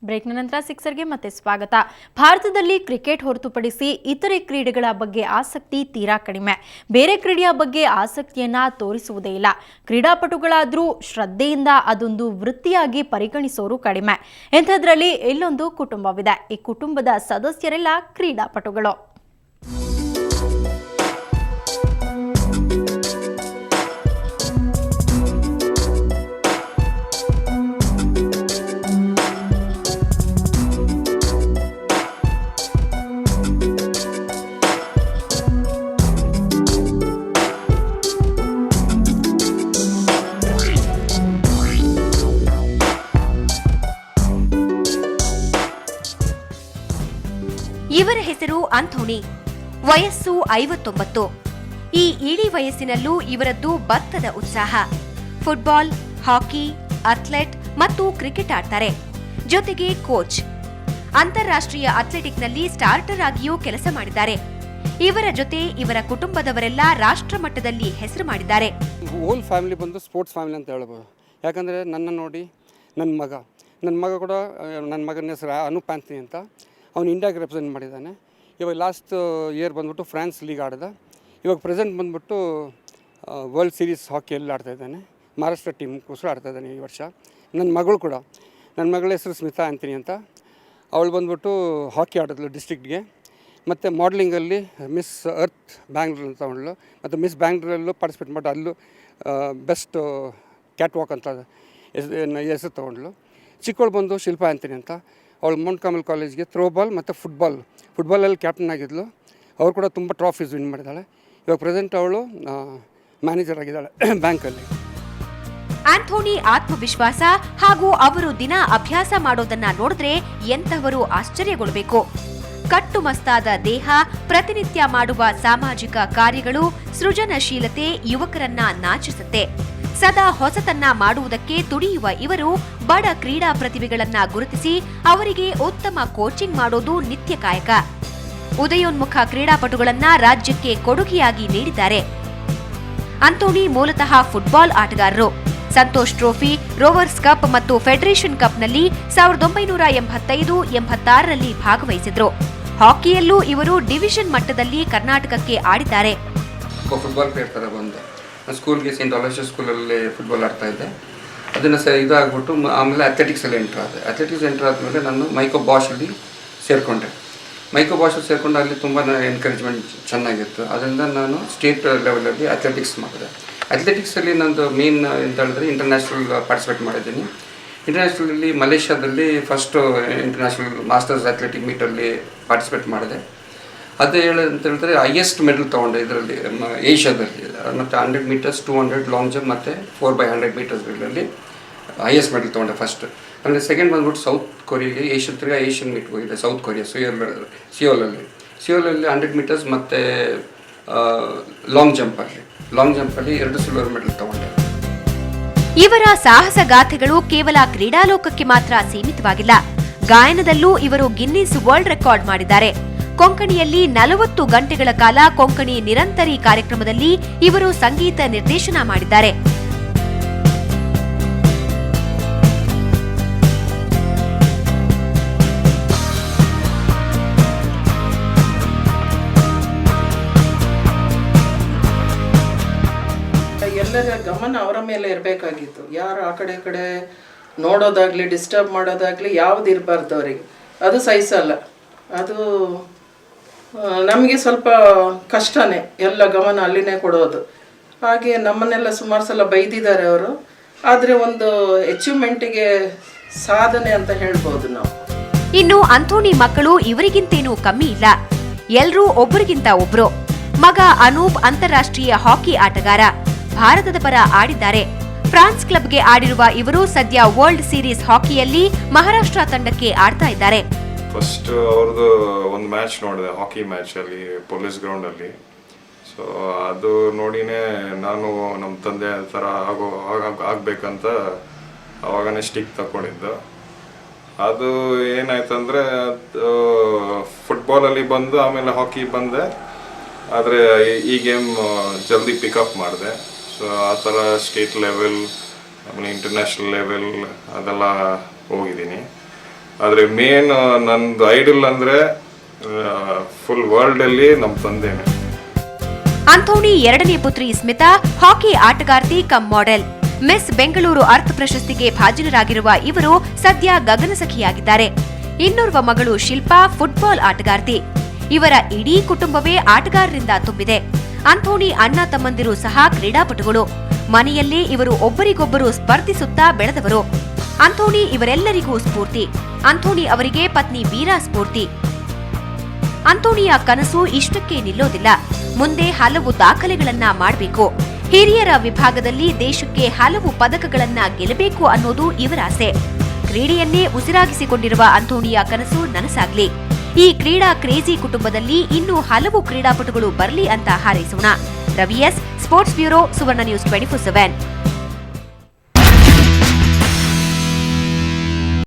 ಬ್ರೇಕ್ನ ನಂತರ ಸಿಕ್ಸರ್ಗೆ ಮತ್ತೆ ಸ್ವಾಗತ. ಭಾರತದಲ್ಲಿ ಕ್ರಿಕೆಟ್ ಹೊರತುಪಡಿಸಿ ಇತರೆ ಕ್ರೀಡೆಗಳ ಬಗ್ಗೆ ಆಸಕ್ತಿ ತೀರಾ ಕಡಿಮೆ. ಬೇರೆ ಕ್ರೀಡೆಯ ಬಗ್ಗೆ ಆಸಕ್ತಿಯನ್ನ ತೋರಿಸುವುದೇ ಇಲ್ಲ. ಕ್ರೀಡಾಪಟುಗಳಾದರೂ ಶ್ರದ್ಧೆಯಿಂದ ಅದೊಂದು ವೃತ್ತಿಯಾಗಿ ಪರಿಗಣಿಸೋರು ಕಡಿಮೆ. ಇಂಥದ್ರಲ್ಲಿ ಇಲ್ಲೊಂದು ಕುಟುಂಬವಿದೆ. ಈ ಕುಟುಂಬದ ಸದಸ್ಯರೆಲ್ಲ ಕ್ರೀಡಾಪಟುಗಳು. ಇವರ ಹೆಸರು ಆಂಥೋನಿ. ವಯಸ್ಸು 59. ಈ ಇಡೀ ವಯಸ್ಸಿನಲ್ಲೂ ಇವರದ್ದು ಬತ್ತದ ಉತ್ಸಾಹ. ಫುಟ್ಬಾಲ್, ಹಾಕಿ, ಅಥ್ಲೆಟ್ ಮತ್ತು ಕ್ರಿಕೆಟ್ ಆಡ್ತಾರೆ. ಜೊತೆಗೆ ಕೋಚ್. ಅಂತಾರಾಷ್ಟ್ರೀಯ ಅಥ್ಲೆಟಿಕ್ನಲ್ಲಿ ಸ್ಟಾರ್ಟರ್ ಆಗಿಯೂ ಕೆಲಸ ಮಾಡಿದ್ದಾರೆ. ಇವರ ಜೊತೆ ಇವರ ಕುಟುಂಬದವರೆಲ್ಲ ರಾಷ್ಟ್ರ ಮಟ್ಟದಲ್ಲಿ ಹೆಸರು ಮಾಡಿದ್ದಾರೆ. ಹೋಲ್ ಫ್ಯಾಮಿಲಿ ಬಂದು ಸ್ಪೋರ್ಟ್ಸ್ ಫ್ಯಾಮಿಲಿ ಅಂತ ಹೇಳ್ಬೋದು. ಯಾಕಂದರೆ ನನ್ನ ನೋಡಿ ನನ್ನ ಮಗ ಕೂಡ ನನ್ನ ಮಗನ ಹೆಸರು ಅನೂಪ್ ಆಂಥನಿ ಅಂತ. ಅವನು ಇಂಡಿಯಾಗೆ ರೆಪ್ರೆಸೆಂಟ್ ಮಾಡಿದ್ದಾನೆ. ಇವಾಗ ಲಾಸ್ಟ್ ಇಯರ್ ಬಂದ್ಬಿಟ್ಟು ಫ್ರಾನ್ಸ್ ಲೀಗ್ ಆಡಿದ. ಇವಾಗ ಪ್ರೆಸೆಂಟ್ ಬಂದ್ಬಿಟ್ಟು ವರ್ಲ್ಡ್ ಸೀರೀಸ್ ಹಾಕಿಯಲ್ಲಿ ಆಡ್ತಾಯಿದ್ದಾನೆ. ಮಹಾರಾಷ್ಟ್ರ ಟೀಮ್ಗೋಸ್ಕರ ಆಡ್ತಾಯಿದ್ದಾನೆ ಈ ವರ್ಷ. ನನ್ನ ಮಗಳ ಹೆಸರು ಸ್ಮಿತಾ ಆಂಥನಿ ಅಂತ. ಅವಳು ಬಂದ್ಬಿಟ್ಟು ಹಾಕಿ ಆಡಿದ್ಲು ಡಿಸ್ಟ್ರಿಕ್ಟ್ಗೆ. ಮತ್ತು ಮಾಡಲಿಂಗಲ್ಲಿ ಮಿಸ್ ಅರ್ತ್ ಬ್ಯಾಂಗ್ಳೂರ್ ಅಂತ ಅವಳು. ಮತ್ತು ಮಿಸ್ ಬ್ಯಾಂಗ್ಳೂರಲ್ಲೂ ಪಾರ್ಟಿಸಿಪೇಟ್ ಮಾಡಿ ಅಲ್ಲೂ ಬೆಸ್ಟ್ ಕ್ಯಾಟ್ ವಾಕ್ ಅಂತ ಹೆಸರು ತೊಗೊಂಡ್ಳು. ಚಿಕ್ಕವಳು ಬಂದು ಶಿಲ್ಪಾ ಆಂಥನಿ ಅಂತ. ಅವಳು ಮೌಂಟ್ ಕಾರ್ಮೆಲ್ ಕಾಲೇಜ್ಗೆ ಥ್ರೋಬಾಲ್ ಮತ್ತು ಫುಟ್ಬಾಲಲ್ಲಿ ಕ್ಯಾಪ್ಟನ್ ಆಗಿದ್ಲು. ಅವಳು ಕೂಡ ತುಂಬ ಟ್ರಾಫೀಸ್ ವಿನ್ ಮಾಡಿದ್ದಾಳೆ. ಇವಾಗ ಪ್ರೆಸೆಂಟ್ ಅವಳು ಮ್ಯಾನೇಜರ್ ಆಗಿದ್ದಾಳೆ ಬ್ಯಾಂಕಲ್ಲಿ. ಆಂಥೋನಿ ಆತ್ಮವಿಶ್ವಾಸ ಹಾಗೂ ಅವರು ದಿನ ಅಭ್ಯಾಸ ಮಾಡೋದನ್ನ ನೋಡಿದ್ರೆ ಎಂತವರು ಆಶ್ಚರ್ಯಗೊಳ್ಳಬೇಕು. ಕಟ್ಟುಮಸ್ತಾದ ದೇಹ, ಪ್ರತಿನಿತ್ಯ ಮಾಡುವ ಸಾಮಾಜಿಕ ಕಾರ್ಯಗಳು, ಸೃಜನಶೀಲತೆ ಯುವಕರನ್ನ ನಾಚಿಸುತ್ತೆ. ಸದಾ ಹೊಸತನ್ನ ಮಾಡುವುದಕ್ಕೆ ತುಡಿಯುವ ಇವರು ಬಡ ಕ್ರೀಡಾ ಪ್ರತಿಭೆಗಳನ್ನ ಗುರುತಿಸಿ ಅವರಿಗೆ ಉತ್ತಮ ಕೋಚಿಂಗ್ ಮಾಡೋದು ನಿತ್ಯ ಕಾಯಕ. ಉದಯೋನ್ಮುಖ ಕ್ರೀಡಾಪಟುಗಳನ್ನ ರಾಜ್ಯಕ್ಕೆ ಕೊಡುಗೆಯಾಗಿ ನೀಡಿದ್ದಾರೆ. ಆಂಥೋನಿ ಮೂಲತಃ ಫುಟ್ಬಾಲ್ ಆಟಗಾರರು. ಸಂತೋಷ್ ಟ್ರೋಫಿ, ರೋವರ್ಸ್ ಕಪ್ ಮತ್ತು ಫೆಡರೇಷನ್ ಕಪ್ನಲ್ಲಿ 1985-86ರಲ್ಲಿ ಭಾಗವಹಿಸಿದ್ರು. ಹಾಕಿಯಲ್ಲೂ ಇವರು ಡಿವಿಷನ್ ಮಟ್ಟದಲ್ಲಿ ಕರ್ನಾಟಕಕ್ಕೆ ಆಡಿದ್ದಾರೆ. ಫುಟ್ಬಾಲ್ ಪ್ಲೇಯರ್ ಥರ ಬಂದೆ. ಸ್ಕೂಲ್ಗೆ ಸೇಂಟ್ ಅಲೋಷಿಯಸ್ ಸ್ಕೂಲಲ್ಲಿ ಫುಟ್ಬಾಲ್ ಆಡ್ತಾಯಿದ್ದೆ. ಅದನ್ನು ಇದಾಗ್ಬಿಟ್ಟು ಆಮೇಲೆ ಅಥ್ಲೆಟಿಕ್ಸಲ್ಲಿ ಎಂಟ್ರ್ ಆದಮೇಲೆ ನಾನು ಮೈಕೋ ಬಾಷಲ್ಲಿ ಸೇರಿಕೊಂಡೆ. ಸೇರಿಕೊಂಡು ಅಲ್ಲಿ ತುಂಬ ಎನ್ಕರೇಜ್ಮೆಂಟ್ ಚೆನ್ನಾಗಿತ್ತು. ಅದರಿಂದ ನಾನು ಸ್ಟೇಟ್ ಲೆವೆಲಲ್ಲಿ ಅಥ್ಲೆಟಿಕ್ಸ್ ಮಾಡಿದೆ. ಅಥ್ಲೆಟಿಕ್ಸಲ್ಲಿ ನಂದು ಮೇನ್ ಅಂತ ಹೇಳಿದ್ರೆ ಇಂಟರ್ನ್ಯಾಷನಲ್ ಪಾರ್ಟಿಸಿಪೇಟ್ ಮಾಡಿದ್ದೀನಿ. ಇಂಟರ್ನ್ಯಾಷನಲಲ್ಲಿ ಮಲೇಷ್ಯಾದಲ್ಲಿ ಫಸ್ಟು ಇಂಟರ್ನ್ಯಾಷನಲ್ ಮಾಸ್ಟರ್ಸ್ ಅಥ್ಲೆಟಿಕ್ ಮೀಟಲ್ಲಿ ಪಾರ್ಟಿಸಿಪೇಟ್ ಮಾಡಿದೆ. ಅದೇ ಅಂತ ಹೇಳಿದ್ರೆ ಹೈಯೆಸ್ಟ್ ಮೆಡಲ್ ತೊಗೊಂಡೆ ಇದರಲ್ಲಿ ಏಷ್ಯಾದಲ್ಲಿ. ಮತ್ತು 100 ಮೀಟರ್ಸ್, 200 ಲಾಂಗ್ ಜಂಪ್ ಮತ್ತು 4x100 ಮೀಟರ್ಸ್ಗಳಲ್ಲಿ ಹೈಯೆಸ್ಟ್ ಮೆಡಲ್ ತೊಗೊಂಡೆ ಫಸ್ಟ್. ಅಂದರೆ ಸೆಕೆಂಡ್ ಬಂದ್ಬಿಟ್ಟು ಸೌತ್ ಕೊರಿಯಾಗೆ ಏಷ್ಯನ್ ಮೀಟ್ ಹೋಗಿದೆ. ಸೌತ್ ಕೊರಿಯಾ ಸಿಯೋಲಲ್ಲಿ 100 ಮೀಟರ್ಸ್ ಮತ್ತು ಲಾಂಗ್ ಜಂಪಲ್ಲಿ 2 ಸಿಲ್ವರ್ ಮೆಡಲ್ ತೊಗೊಂಡೆ. ಇವರ ಸಾಹಸಗಾಥೆಗಳು ಕೇವಲ ಕ್ರೀಡಾಲೋಕಕ್ಕೆ ಮಾತ್ರ ಸೀಮಿತವಾಗಿಲ್ಲ. ಗಾಯನದಲ್ಲೂ ಇವರು ಗಿನ್ನಿಸ್ ವರ್ಲ್ಡ್ ರೆಕಾರ್ಡ್ ಮಾಡಿದ್ದಾರೆ. ಕೊಂಕಣಿಯಲ್ಲಿ 40 ಗಂಟೆಗಳ ಕಾಲ ಕೊಂಕಣಿ ನಿರಂತರಿ ಕಾರ್ಯಕ್ರಮದಲ್ಲಿ ಇವರು ಸಂಗೀತ ನಿರ್ದೇಶನ ಮಾಡಿದ್ದಾರೆ. ಎಲ್ಲರ ಗಮನ ಅವರ ಮೇಲೆ ಇರಬೇಕಾಗಿತ್ತು. ಯಾರು ಆ ಕಡೆ ನೋಡೋದಾಗ್ಲಿ, ಡಿಸ್ಟರ್ಬ್ ಮಾಡೋದಾಗ್ಲಿ ಯಾವ್ದು ಇರಬಾರ್ದು ಅವರಿಗೆ. ಅದು ಸಹಿಸಲ್ಲ. ಅದು ನಮಗೆ ಸ್ವಲ್ಪ ಕಷ್ಟನೇ, ಎಲ್ಲ ಗಮನ ಅಲ್ಲಿನೇ ಕೊಡೋದು. ಹಾಗೆ ನಮ್ಮನ್ನೆಲ್ಲ ಸುಮಾರು ಸಲ ಬೈದಿದ್ದಾರೆ ಅವರು. ಆದರೆ ಒಂದು ಅಚೀವ್ಮೆಂಟಿಗೆ ಸಾಧನೆ ಅಂತ ಹೇಳ್ಬೋದು ನಾವು. ಇನ್ನು ಆಂಥೋನಿ ಮಕ್ಕಳು ಇವರಿಗಿಂತೇನೂ ಕಮ್ಮಿ ಇಲ್ಲ. ಎಲ್ರೂ ಒಬ್ಬರಿಗಿಂತ ಒಬ್ರು. ಮಗ ಅನೂಪ್ ಅಂತಾರಾಷ್ಟ್ರೀಯ ಹಾಕಿ ಆಟಗಾರ. ಭಾರತದ ಪರ ಆಡಿದ್ದಾರೆ. ಫ್ರಾನ್ಸ್ ಕ್ಲಬ್ಗೆ ಆಡಿರುವ ಇವರು ಸದ್ಯ ವರ್ಲ್ಡ್ ಸೀರೀಸ್ ಹಾಕಿಯಲ್ಲಿ ಮಹಾರಾಷ್ಟ್ರ ತಂಡಕ್ಕೆ ಆಡ್ತಾ ಇದ್ದಾರೆ. ಫಸ್ಟ್ ಅವ್ರದ್ದು ಒಂದು ಮ್ಯಾಚ್ ನೋಡಿದೆ, ಹಾಕಿ ಮ್ಯಾಚ್ ಅಲ್ಲಿ ಪೊಲೀಸ್ ಗ್ರೌಂಡಲ್ಲಿ. ಸೊ ಅದು ನೋಡಿನೇ ನಾನು ನಮ್ಮ ತಂದೆ ಥರ ಆಗಬೇಕಂತ ಅವಾಗನೇ ಸ್ಟಿಕ್ ತಗೊಂಡಿದ್ದು. ಅದು ಏನಾಯ್ತಂದರೆ ಫುಟ್ಬಾಲಲ್ಲಿ ಬಂದು ಆಮೇಲೆ ಹಾಕಿ ಬಂದೆ. ಆದರೆ ಈ ಗೇಮ್ ಜಲ್ದಿ ಪಿಕಪ್ ಮಾಡಿದೆ. ಸೊ ಆ ಥರ ಸ್ಟೇಟ್ ಲೆವೆಲ್ ಆಮೇಲೆ ಇಂಟರ್ನ್ಯಾಷನಲ್ ಲೆವೆಲ್ ಅದೆಲ್ಲ ಹೋಗಿದ್ದೀನಿ. ಆದರೆ ಮೇನ್ ನಂದು ಐಡಲ್ ಅಂದರೆ ಫುಲ್ ವರ್ಲ್ಡಲ್ಲಿ ನಮ್ಮ ತಂದೆನೇ. ಅಂಥೋನಿ ಎರಡನೇ ಪುತ್ರಿ ಸ್ಮಿತಾ ಹಾಕಿ ಆಟಗಾರ್ತಿ ಕಮ್ ಮಾಡೆಲ್. ಮಿಸ್ ಬೆಂಗಳೂರು ಅರ್ಥ ಪ್ರಶಸ್ತಿಗೆ ಭಾಜನರಾಗಿರುವ ಇವರು ಸದ್ಯ ಗಗನಸಖಿಯಾಗಿದ್ದಾರೆ. ಇನ್ನೋರ್ವ ಮಗಳು ಶಿಲ್ಪಾ ಫುಟ್ಬಾಲ್ ಆಟಗಾರ್ತಿ. ಇವರ ಇಡೀ ಕುಟುಂಬವೇ ಆಟಗಾರರಿಂದ ತುಂಬಿದೆ. ಅಂಥೋನಿ ಅಣ್ಣ ತಮ್ಮಂದಿರು ಸಹ ಕ್ರೀಡಾಪಟುಗಳು. ಮನೆಯಲ್ಲೇ ಇವರು ಒಬ್ಬರಿಗೊಬ್ಬರು ಸ್ಪರ್ಧಿಸುತ್ತಾ ಬೆಳೆದವರು. ಅಂಥೋನಿ ಇವರೆಲ್ಲರಿಗೂ ಸ್ಫೂರ್ತಿ. ಅಂಥೋನಿ ಅವರಿಗೆ ಪತ್ನಿ ವೀರಾ ಸ್ಫೂರ್ತಿ. ಅಂಥೋನಿಯ ಕನಸು ಇಷ್ಟಕ್ಕೆ ನಿಲ್ಲೋದಿಲ್ಲ. ಮುಂದೆ ಹಲವು ದಾಖಲೆಗಳನ್ನ ಮಾಡಬೇಕು. ಹಿರಿಯರ ವಿಭಾಗದಲ್ಲಿ ದೇಶಕ್ಕೆ ಹಲವು ಪದಕಗಳನ್ನ ಗೆಲ್ಲಬೇಕು ಅನ್ನೋದು ಇವರ ಆಸೆ. ಕ್ರೀಡೆಯನ್ನೇ ಉಸಿರಾಗಿಸಿಕೊಂಡಿರುವ ಅಂಥೋನಿಯ ಕನಸು ನನಸಾಗ್ಲಿ. ಈ ಕ್ರೀಡಾ ಕ್ರೇಜಿ ಕುಟುಂಬದಲ್ಲಿ ಇನ್ನೂ ಹಲವು ಕ್ರೀಡಾಪಟುಗಳು ಬರಲಿ ಅಂತ ಹಾರೈಸೋಣ. ರವಿ ಎಸ್, ಸ್ಪೋರ್ಟ್ಸ್ ಬ್ಯೂರೋ, ಸುವರ್ಣ ನ್ಯೂಸ್ 24/7.